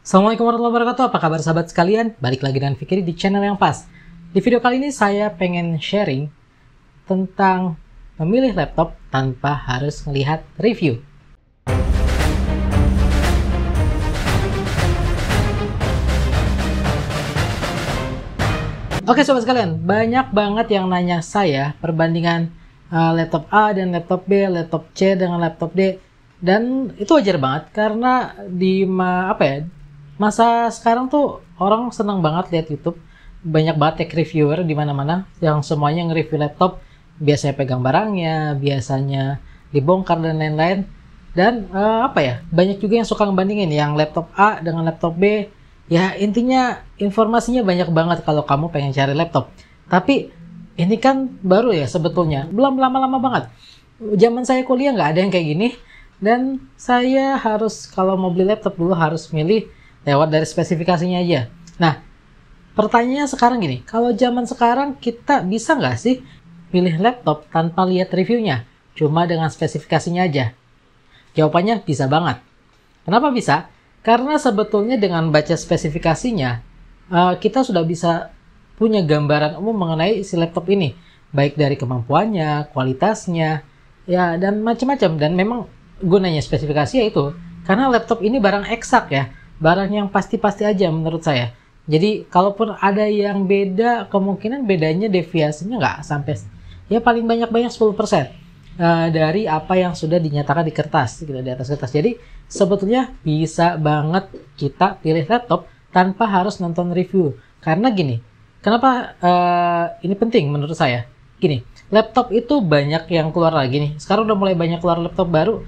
Assalamualaikum warahmatullahi wabarakatuh. Apa kabar sahabat sekalian? Balik lagi dengan Fikri di channel yang pas. Di video kali ini saya pengen sharing tentang memilih laptop tanpa harus melihat review. Oke sobat sekalian, banyak banget yang nanya saya perbandingan laptop A dan laptop B, laptop C dengan laptop D. Dan itu wajar banget karena di masa sekarang tuh orang senang banget lihat YouTube. Banyak banget tech reviewer di mana-mana yang semuanya nge-review laptop, biasanya pegang barangnya, biasanya dibongkar dan lain-lain. Dan banyak juga yang suka ngebandingin yang laptop A dengan laptop B. Ya intinya informasinya banyak banget kalau kamu pengen cari laptop. Tapi ini kan baru ya sebetulnya, belum lama-lama banget. Zaman saya kuliah nggak ada yang kayak gini. Dan saya harus kalau mau beli laptop dulu harus milih lewat dari spesifikasinya aja. Nah, pertanyaannya sekarang gini, kalau zaman sekarang kita bisa nggak sih pilih laptop tanpa lihat reviewnya? Cuma dengan spesifikasinya aja? Jawabannya bisa banget. Kenapa bisa? Karena sebetulnya dengan baca spesifikasinya, kita sudah bisa punya gambaran umum mengenai si laptop ini. Baik dari kemampuannya, kualitasnya, ya dan macam-macam. Dan memang gunanya spesifikasi yaitu, karena laptop ini barang eksak ya. Barang yang pasti-pasti aja menurut saya. Jadi kalaupun ada yang beda, kemungkinan bedanya deviasinya nggak sampai, ya paling banyak-banyak 10% dari apa yang sudah dinyatakan di kertas, gitu, di atas kertas. Jadi sebetulnya bisa banget kita pilih laptop tanpa harus nonton review. Karena gini, kenapa ini penting menurut saya? Gini, laptop itu banyak yang keluar lagi nih. Sekarang udah mulai banyak keluar laptop baru.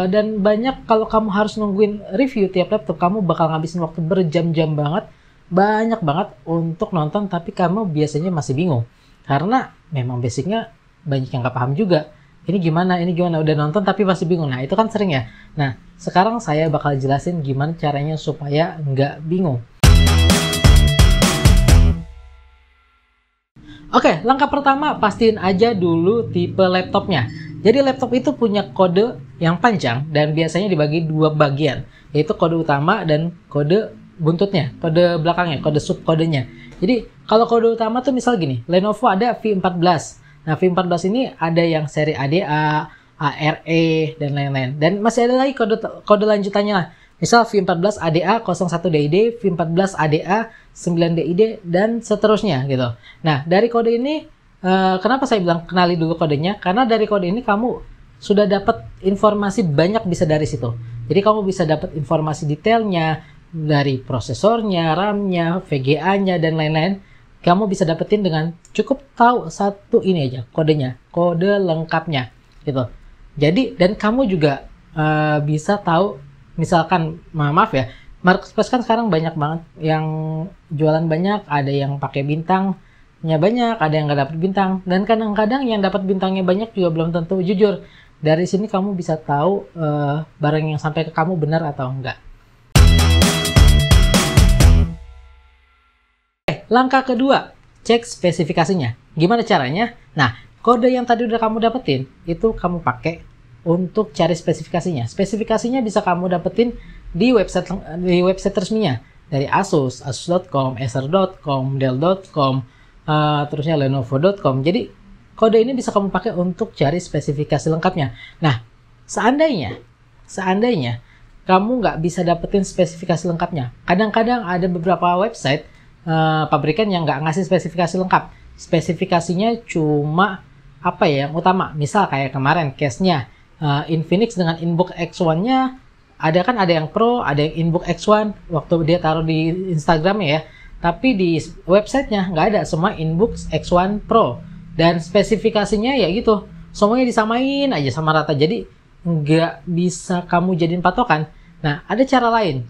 Dan banyak kalau kamu harus nungguin review tiap laptop, kamu bakal ngabisin waktu berjam-jam banget, banyak banget untuk nonton, tapi kamu biasanya masih bingung karena memang basicnya banyak yang nggak paham juga. Ini gimana udah nonton tapi masih bingung. Nah itu kan sering ya. Nah sekarang saya bakal jelasin gimana caranya supaya nggak bingung. Oke, langkah pertama pastiin aja dulu tipe laptopnya. Jadi laptop itu punya kode yang panjang dan biasanya dibagi dua bagian, yaitu kode utama dan kode buntutnya, kode belakangnya, kode subkodenya. Jadi kalau kode utama tuh misal gini, Lenovo ada V14. Nah V14 ini ada yang seri ADA, ARE, dan lain-lain. Dan masih ada lagi kode lanjutannya. Misal V14 ADA 01DID, V14 ADA 9DID, dan seterusnya gitu. Nah dari kode ini, kenapa saya bilang kenali dulu kodenya? Karena dari kode ini kamu sudah dapat informasi banyak bisa dari situ. Jadi kamu bisa dapat informasi detailnya dari prosesornya, RAM-nya, VGA-nya, dan lain-lain. Kamu bisa dapetin dengan cukup tahu satu ini aja, kodenya, kode lengkapnya gitu. Jadi dan kamu juga bisa tahu, misalkan maaf ya, marketplace kan sekarang banyak banget yang jualan banyak, ada yang pakai bintangnya banyak, ada yang nggak dapat bintang, dan kadang-kadang yang dapat bintangnya banyak juga belum tentu jujur. Dari sini kamu bisa tahu barang yang sampai ke kamu benar atau enggak. Langkah kedua, cek spesifikasinya. Gimana caranya? Nah, kode yang tadi udah kamu dapetin, itu kamu pakai untuk cari spesifikasinya. Spesifikasinya bisa kamu dapetin di website resminya. Dari Asus, asus.com, acer.com, dell.com, terusnya lenovo.com. Jadi kode ini bisa kamu pakai untuk cari spesifikasi lengkapnya. Nah, seandainya kamu nggak bisa dapetin spesifikasi lengkapnya, kadang-kadang ada beberapa website pabrikan yang nggak ngasih spesifikasi lengkap. Spesifikasinya cuma yang utama. Misal kayak kemarin case-nya Infinix dengan Inbook X1-nya ada yang Pro, ada yang Inbook X1 waktu dia taruh di Instagram ya. Tapi di websitenya nggak ada, semua Inbook X1 Pro. Dan spesifikasinya ya gitu, semuanya disamain aja sama rata. Jadi nggak bisa kamu jadiin patokan. Nah ada cara lain.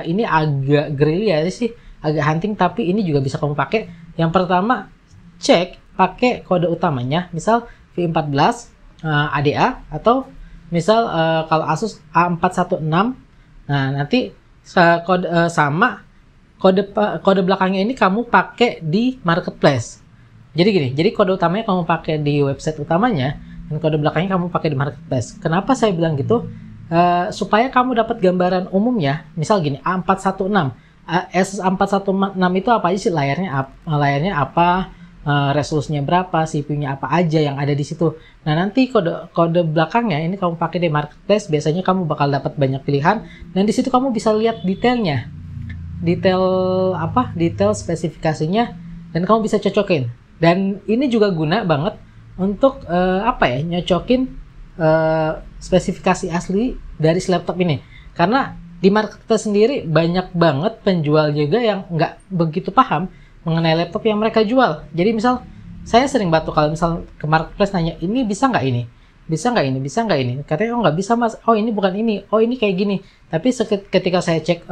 Ini agak gerilya sih, agak hunting, tapi ini juga bisa kamu pakai. Yang pertama, cek pakai kode utamanya, misal V14 ADA, atau misal kalau Asus A416. Nah nanti kode belakangnya ini kamu pakai di marketplace. Jadi gini, jadi kode utamanya kamu pakai di website utamanya, dan kode belakangnya kamu pakai di marketplace. Kenapa saya bilang gitu? supaya kamu dapat gambaran umumnya. Misal gini, A416. Asus A416 itu apa aja sih? Layarnya apa, resolusinya berapa, CPU-nya apa aja yang ada di situ. Nah, nanti kode belakangnya ini kamu pakai di marketplace, biasanya kamu bakal dapat banyak pilihan dan di situ kamu bisa lihat detailnya. Detail spesifikasinya dan kamu bisa cocokin. Dan ini juga guna banget untuk nyocokin spesifikasi asli dari si laptop ini. Karena di marketplace sendiri banyak banget penjual juga yang nggak begitu paham mengenai laptop yang mereka jual. Jadi misal saya sering batu kalau misal ke marketplace nanya, ini bisa nggak ini? Bisa nggak ini? Bisa nggak ini? Katanya, oh nggak bisa mas. Oh ini bukan ini. Oh ini kayak gini. Tapi ketika saya cek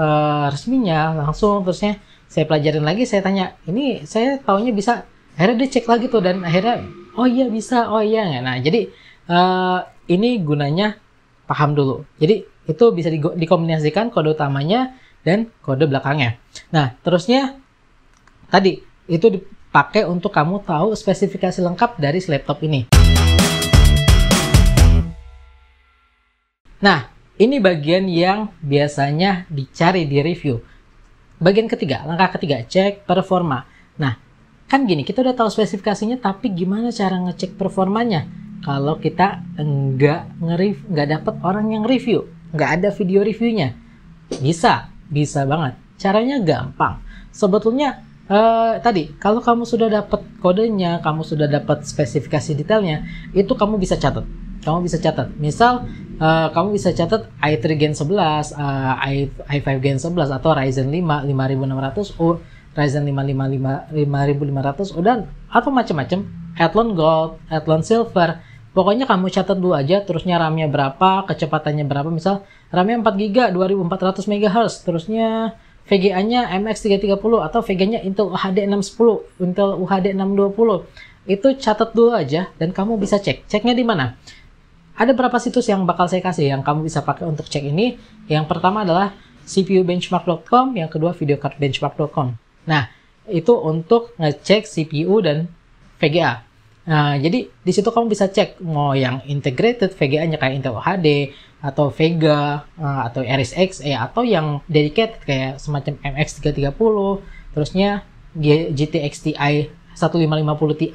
resminya langsung, terusnya saya pelajarin lagi, saya tanya, ini saya taunya bisa. Akhirnya dia cek lagi tuh dan akhirnya, oh iya bisa, oh iya. Nah jadi ini gunanya paham dulu. Jadi itu bisa dikombinasikan kode utamanya dan kode belakangnya. Nah, terusnya tadi itu dipakai untuk kamu tahu spesifikasi lengkap dari si laptop ini. Nah, ini bagian yang biasanya dicari di review. Bagian ketiga, langkah ketiga, cek performa. Nah, kan gini, kita udah tahu spesifikasinya, tapi gimana cara ngecek performanya? Kalau kita nggak dapat orang yang review, nggak ada video reviewnya. Bisa banget. Caranya gampang. Sebetulnya tadi kalau kamu sudah dapat kodenya, kamu sudah dapat spesifikasi detailnya, itu kamu bisa catat. Misal kamu bisa catat i3 Gen 11, i5 Gen 11 atau Ryzen 5 5600U, Ryzen 5 5500U dan atau macam-macam, Athlon Gold, Athlon Silver. Pokoknya kamu catat dulu aja, terusnya RAM-nya berapa, kecepatannya berapa, misal RAM-nya 4GB 2400 MHz, terusnya VGA-nya MX 330 atau VGA-nya Intel UHD 610, Intel UHD 620. Itu catat dulu aja dan kamu bisa cek. Ceknya di mana? Ada beberapa situs yang bakal saya kasih yang kamu bisa pakai untuk cek ini. Yang pertama adalah cpubenchmark.com, yang kedua videocardbenchmark.com. Nah, itu untuk ngecek CPU dan VGA. Nah, jadi di situ kamu bisa cek mau yang integrated VGA-nya kayak Intel UHD atau Vega atau RX atau yang dedicated kayak semacam MX 330, terusnya GTX Ti 1550 Ti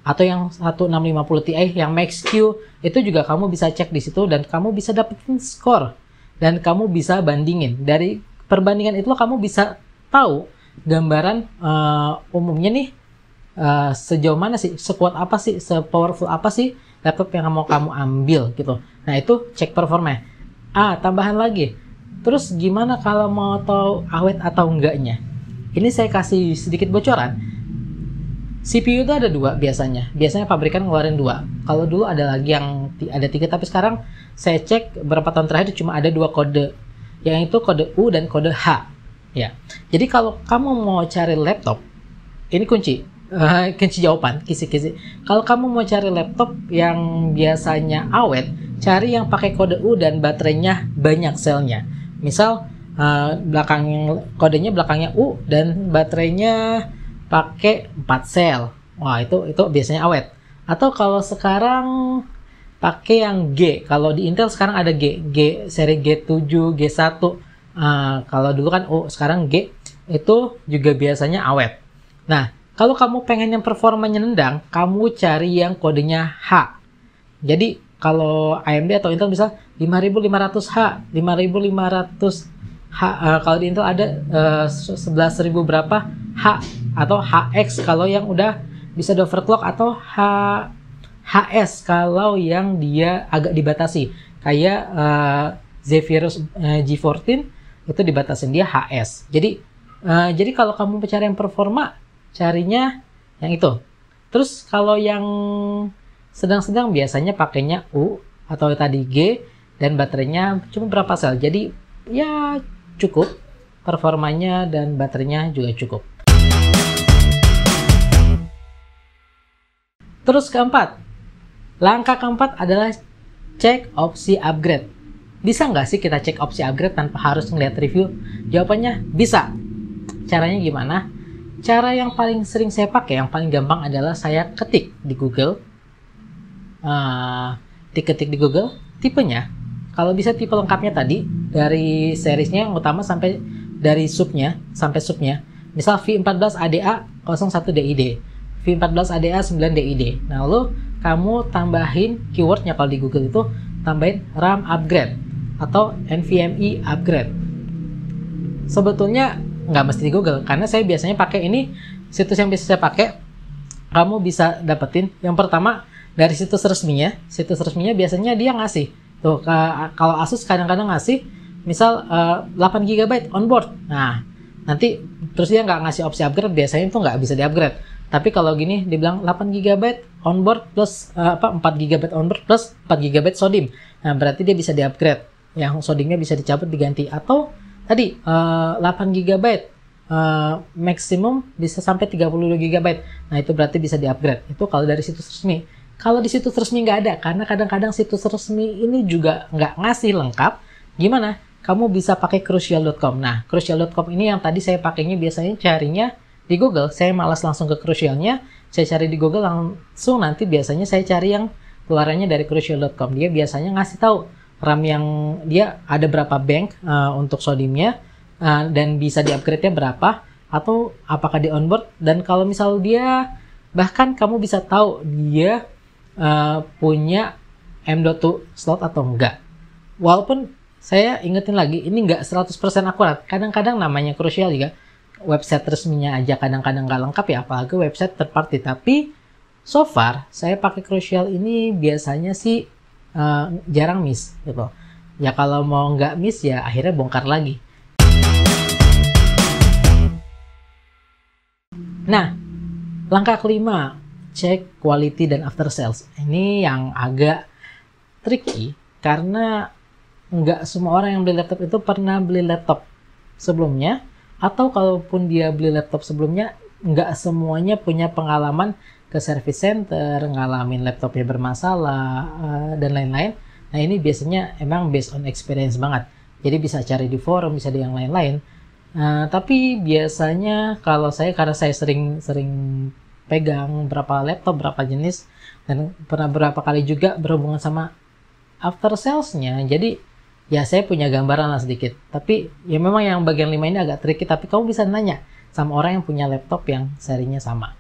atau yang 1650 Ti yang Max-Q, itu juga kamu bisa cek di situ dan kamu bisa dapetin skor dan kamu bisa bandingin. Dari perbandingan itu kamu bisa tahu gambaran umumnya nih sejauh mana sih, sekuat apa sih, sepowerful apa sih laptop yang mau kamu ambil gitu. Nah itu cek performa. Tambahan lagi, terus gimana kalau mau tahu awet atau enggaknya? Ini saya kasih sedikit bocoran. CPU itu ada dua biasanya pabrikan ngeluarin dua. Kalau dulu ada lagi yang ada tiga, tapi sekarang saya cek beberapa tahun terakhir cuma ada dua kode, yang itu kode U dan kode H ya. Jadi kalau kamu mau cari laptop, ini kunci jawaban, kisi-kisi. Kalau kamu mau cari laptop yang biasanya awet, cari yang pakai kode U dan baterainya banyak selnya. Misal kodenya belakangnya U dan baterainya pakai 4 sel. Wah, itu biasanya awet. Atau kalau sekarang pakai yang G. Kalau di Intel sekarang ada G seri G7, G1. Kalau dulu kan U, sekarang G. Itu juga biasanya awet. Nah, kalau kamu pengen yang performanya nendang, kamu cari yang kodenya H. Jadi kalau AMD atau Intel bisa 5500H, 5500H. Kalau di Intel ada 11.000 berapa H atau HX kalau yang udah bisa di overclock, atau HS kalau yang dia agak dibatasi. Kayak Zephyrus G14 itu dibatasin dia HS. Jadi kalau kamu mencari yang performa, carinya yang itu. Terus kalau yang sedang-sedang biasanya pakainya U atau tadi G dan baterainya cuma berapa sel. Jadi ya cukup, performanya dan baterainya juga cukup. Terus langkah keempat adalah cek opsi upgrade. Bisa nggak sih kita cek opsi upgrade tanpa harus ngeliat review? Jawabannya bisa. Caranya gimana? Cara yang paling sering saya pakai, yang paling gampang adalah saya ketik di Google. Diketik di Google tipenya kalau bisa tipe lengkapnya tadi dari seriesnya yang utama sampai dari subnya sampai subnya. Misal V14 ADA 01 DID, V14 ADA 9 DID. Nah, lalu kamu tambahin keywordnya kalau di Google itu tambahin RAM upgrade atau NVMe upgrade. Sebetulnya nggak mesti di Google, karena saya biasanya pakai ini, situs yang biasa saya pakai, kamu bisa dapetin yang pertama dari situs resminya. Situs resminya biasanya dia ngasih tuh, kalau Asus kadang-kadang ngasih misal 8 GB onboard. Nah, nanti terus dia nggak ngasih opsi upgrade, biasanya itu nggak bisa di upgrade. Tapi kalau gini dibilang 8 GB onboard plus 4 GB onboard plus 4 GB SODIMM. Nah, berarti dia bisa di upgrade, yang SODIMM-nya bisa dicabut diganti. Atau tadi 8 GB maksimum bisa sampai 32 GB. Nah, itu berarti bisa di upgrade. Itu kalau dari situs resmi. Kalau di situs resmi nggak ada, karena kadang-kadang situs resmi ini juga nggak ngasih lengkap. Gimana? Kamu bisa pakai Crucial.com. Nah, Crucial.com ini yang tadi saya pakainya biasanya carinya di Google. Saya malas langsung ke Crucialnya, saya cari di Google langsung, nanti biasanya saya cari yang keluarannya dari Crucial.com. Dia biasanya ngasih tahu RAM yang dia ada berapa bank untuk SODIMM-nya, dan bisa di-upgrade-nya berapa, atau apakah di onboard, dan kalau misal dia, bahkan kamu bisa tahu dia punya M.2 slot atau enggak. Walaupun saya ingetin lagi, ini nggak 100% akurat. Kadang-kadang namanya Crucial juga, website resminya aja kadang-kadang nggak lengkap ya, apalagi website third party. Tapi so far, saya pakai Crucial ini biasanya sih jarang miss gitu. Ya kalau mau nggak miss ya akhirnya bongkar lagi. Nah, langkah kelima, cek quality dan after sales. Ini yang agak tricky, karena nggak semua orang yang beli laptop itu pernah beli laptop sebelumnya, atau kalaupun dia beli laptop sebelumnya, nggak semuanya punya pengalaman ke service center, ngalamin laptopnya bermasalah, dan lain-lain. Nah, ini biasanya emang based on experience banget. Jadi bisa cari di forum, bisa di yang lain-lain. Tapi biasanya kalau saya, karena saya sering pegang berapa laptop, berapa jenis, dan pernah berapa kali juga berhubungan sama after sales-nya, jadi ya saya punya gambaran lah sedikit. Tapi ya memang yang bagian 5 ini agak tricky, tapi kamu bisa nanya sama orang yang punya laptop yang serinya sama.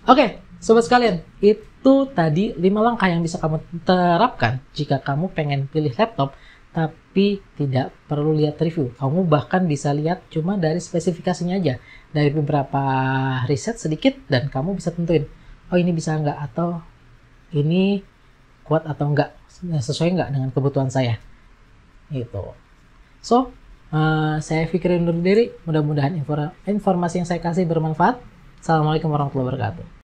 Oke, sobat sekalian, itu tadi 5 langkah yang bisa kamu terapkan jika kamu pengen pilih laptop tapi tidak perlu lihat review. Kamu bahkan bisa lihat cuma dari spesifikasinya aja, dari beberapa riset sedikit, dan kamu bisa tentuin, oh ini bisa nggak, atau ini kuat atau enggak, sesuai enggak dengan kebutuhan saya. Gitu. So, saya Fikri undur diri. Mudah-mudahan informasi yang saya kasih bermanfaat. Assalamualaikum warahmatullahi wabarakatuh.